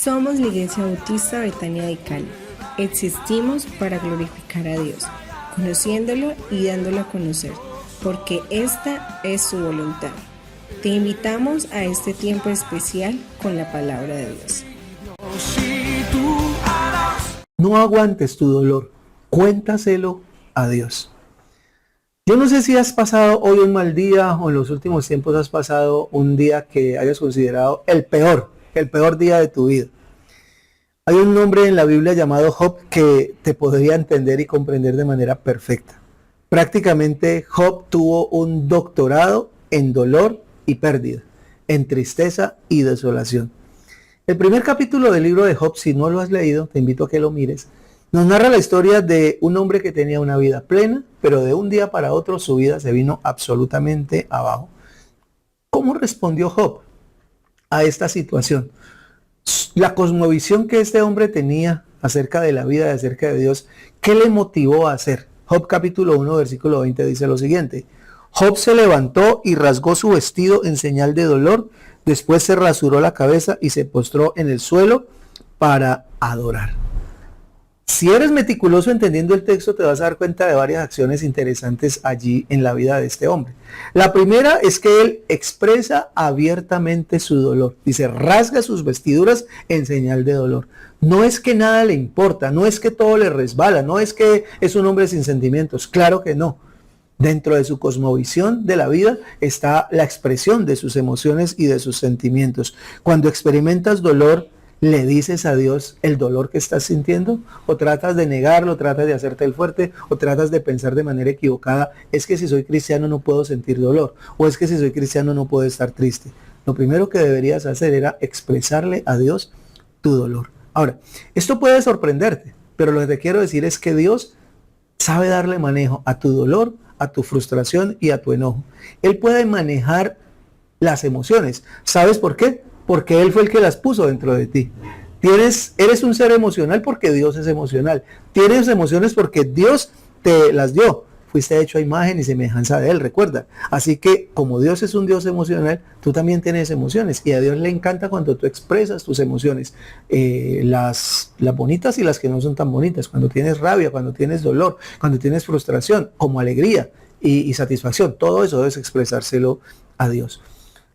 Somos la Iglesia Bautista Betania de Cali. Existimos para glorificar a Dios, conociéndolo y dándolo a conocer, porque esta es su voluntad. Te invitamos a este tiempo especial con la palabra de Dios. No aguantes tu dolor, cuéntaselo a Dios. Yo no sé si has pasado hoy un mal día o en los últimos tiempos has pasado un día que hayas considerado el peor día de tu vida. Hay un hombre en la Biblia llamado Job que te podría entender y comprender de manera perfecta. Prácticamente Job tuvo un doctorado en dolor y pérdida, en tristeza y desolación. El primer capítulo del libro de Job, si no lo has leído, te invito a que lo mires, nos narra la historia de un hombre que tenía una vida plena, pero de un día para otro su vida se vino absolutamente abajo. ¿Cómo respondió Job a esta situación? La cosmovisión que este hombre tenía acerca de la vida y acerca de Dios, ¿qué le motivó a hacer? Job capítulo 1, versículo 20 dice lo siguiente: Job se levantó y rasgó su vestido en señal de dolor, después se rasuró la cabeza y se postró en el suelo para adorar. Si eres meticuloso entendiendo el texto, te vas a dar cuenta de varias acciones interesantes allí en la vida de este hombre. La primera es que él expresa abiertamente su dolor. Dice, rasga sus vestiduras en señal de dolor. No es que nada le importa, no es que todo le resbala, no es que es un hombre sin sentimientos. Claro que no. Dentro de su cosmovisión de la vida está la expresión de sus emociones y de sus sentimientos. Cuando experimentas dolor, ¿le dices a Dios el dolor que estás sintiendo? ¿O tratas de negarlo, tratas de hacerte el fuerte, o tratas de pensar de manera equivocada, es que si soy cristiano no puedo sentir dolor, o es que si soy cristiano no puedo estar triste? Lo primero que deberías hacer era expresarle a Dios tu dolor. Ahora, esto puede sorprenderte, pero lo que te quiero decir es que Dios sabe darle manejo a tu dolor, a tu frustración y a tu enojo. Él puede manejar las emociones. ¿Sabes por qué? Porque Él fue el que las puso dentro de ti. Eres un ser emocional porque Dios es emocional. Tienes emociones porque Dios te las dio. Fuiste hecho a imagen y semejanza de Él, recuerda. Así que como Dios es un Dios emocional, tú también tienes emociones. Y a Dios le encanta cuando tú expresas tus emociones. Las bonitas y las que no son tan bonitas. Cuando tienes rabia, cuando tienes dolor, cuando tienes frustración, como alegría y satisfacción. Todo eso debes expresárselo a Dios.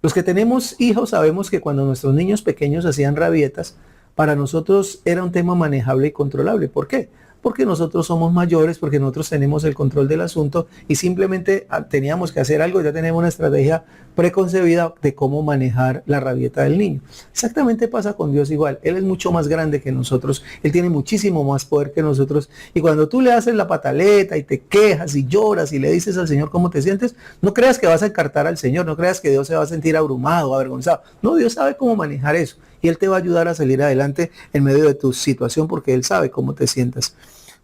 Los que tenemos hijos sabemos que cuando nuestros niños pequeños hacían rabietas, para nosotros era un tema manejable y controlable. ¿Por qué? Porque nosotros somos mayores, porque nosotros tenemos el control del asunto y simplemente teníamos que hacer algo, ya tenemos una estrategia preconcebida de cómo manejar la rabieta del niño. Exactamente pasa con Dios igual. Él es mucho más grande que nosotros, Él tiene muchísimo más poder que nosotros y cuando tú le haces la pataleta y te quejas y lloras y le dices al Señor cómo te sientes, no creas que vas a encartar al Señor, no creas que Dios se va a sentir abrumado, avergonzado. No, Dios sabe cómo manejar eso y Él te va a ayudar a salir adelante en medio de tu situación porque Él sabe cómo te sientas.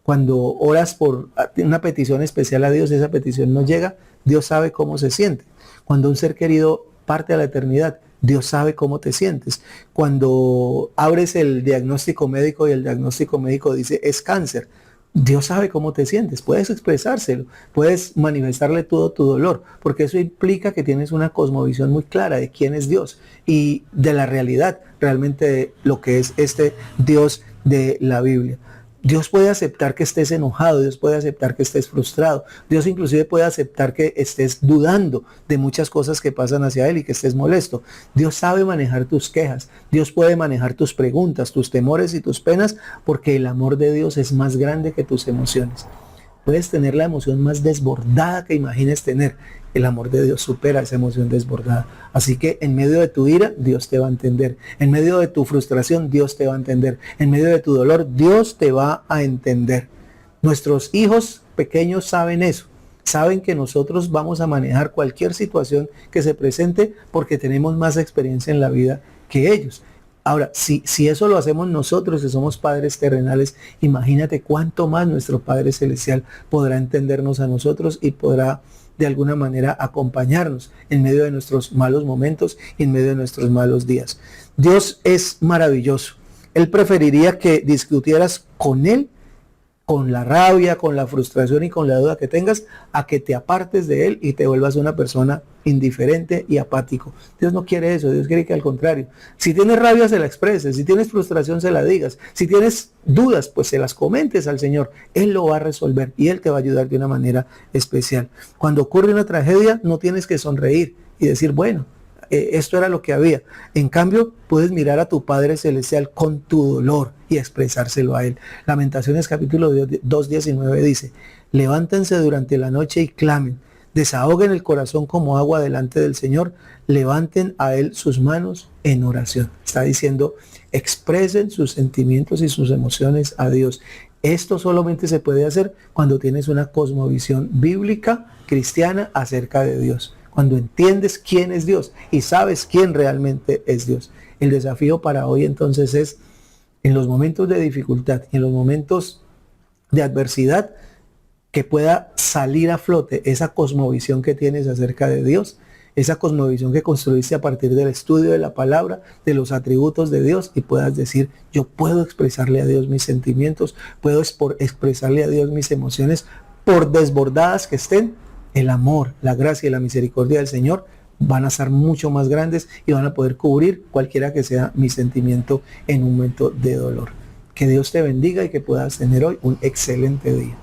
Cuando oras por una petición especial a Dios, esa petición no llega, Dios sabe cómo se siente. Cuando un ser querido parte a la eternidad, Dios sabe cómo te sientes. Cuando abres el diagnóstico médico y el diagnóstico médico dice es cáncer, Dios sabe cómo te sientes. Puedes expresárselo, puedes manifestarle todo tu dolor, porque eso implica que tienes una cosmovisión muy clara de quién es Dios y de la realidad, realmente de lo que es este Dios de la Biblia. Dios puede aceptar que estés enojado, Dios puede aceptar que estés frustrado, Dios inclusive puede aceptar que estés dudando de muchas cosas que pasan hacia Él y que estés molesto. Dios sabe manejar tus quejas, Dios puede manejar tus preguntas, tus temores y tus penas, porque el amor de Dios es más grande que tus emociones. Puedes tener la emoción más desbordada que imagines tener. El amor de Dios supera esa emoción desbordada. Así que en medio de tu ira, Dios te va a entender. En medio de tu frustración, Dios te va a entender. En medio de tu dolor, Dios te va a entender. Nuestros hijos pequeños saben eso. Saben que nosotros vamos a manejar cualquier situación que se presente porque tenemos más experiencia en la vida que ellos. Ahora, si eso lo hacemos nosotros, que somos padres terrenales, imagínate cuánto más nuestro Padre Celestial podrá entendernos a nosotros y podrá de alguna manera acompañarnos en medio de nuestros malos momentos y en medio de nuestros malos días. Dios es maravilloso. Él preferiría que discutieras con Él con la rabia, con la frustración y con la duda que tengas, a que te apartes de él y te vuelvas una persona indiferente y apático. Dios no quiere eso, Dios quiere que al contrario. Si tienes rabia, se la expreses; si tienes frustración, se la digas; si tienes dudas, pues se las comentes al Señor. Él lo va a resolver y Él te va a ayudar de una manera especial. Cuando ocurre una tragedia, no tienes que sonreír y decir, bueno, esto era lo que había. En cambio, puedes mirar a tu Padre Celestial con tu dolor y expresárselo a Él. Lamentaciones capítulo 2:19 dice, levántense durante la noche y clamen, desahoguen el corazón como agua delante del Señor, levanten a Él sus manos en oración. Está diciendo, expresen sus sentimientos y sus emociones a Dios. Esto solamente se puede hacer cuando tienes una cosmovisión bíblica, cristiana, acerca de Dios. Cuando entiendes quién es Dios y sabes quién realmente es Dios. El desafío para hoy entonces es, en los momentos de dificultad y en los momentos de adversidad, que pueda salir a flote esa cosmovisión que tienes acerca de Dios, esa cosmovisión que construiste a partir del estudio de la palabra, de los atributos de Dios, y puedas decir, yo puedo expresarle a Dios mis sentimientos, puedo expresarle a Dios mis emociones, por desbordadas que estén. El amor, la gracia y la misericordia del Señor van a ser mucho más grandes y van a poder cubrir cualquiera que sea mi sentimiento en un momento de dolor. Que Dios te bendiga y que puedas tener hoy un excelente día.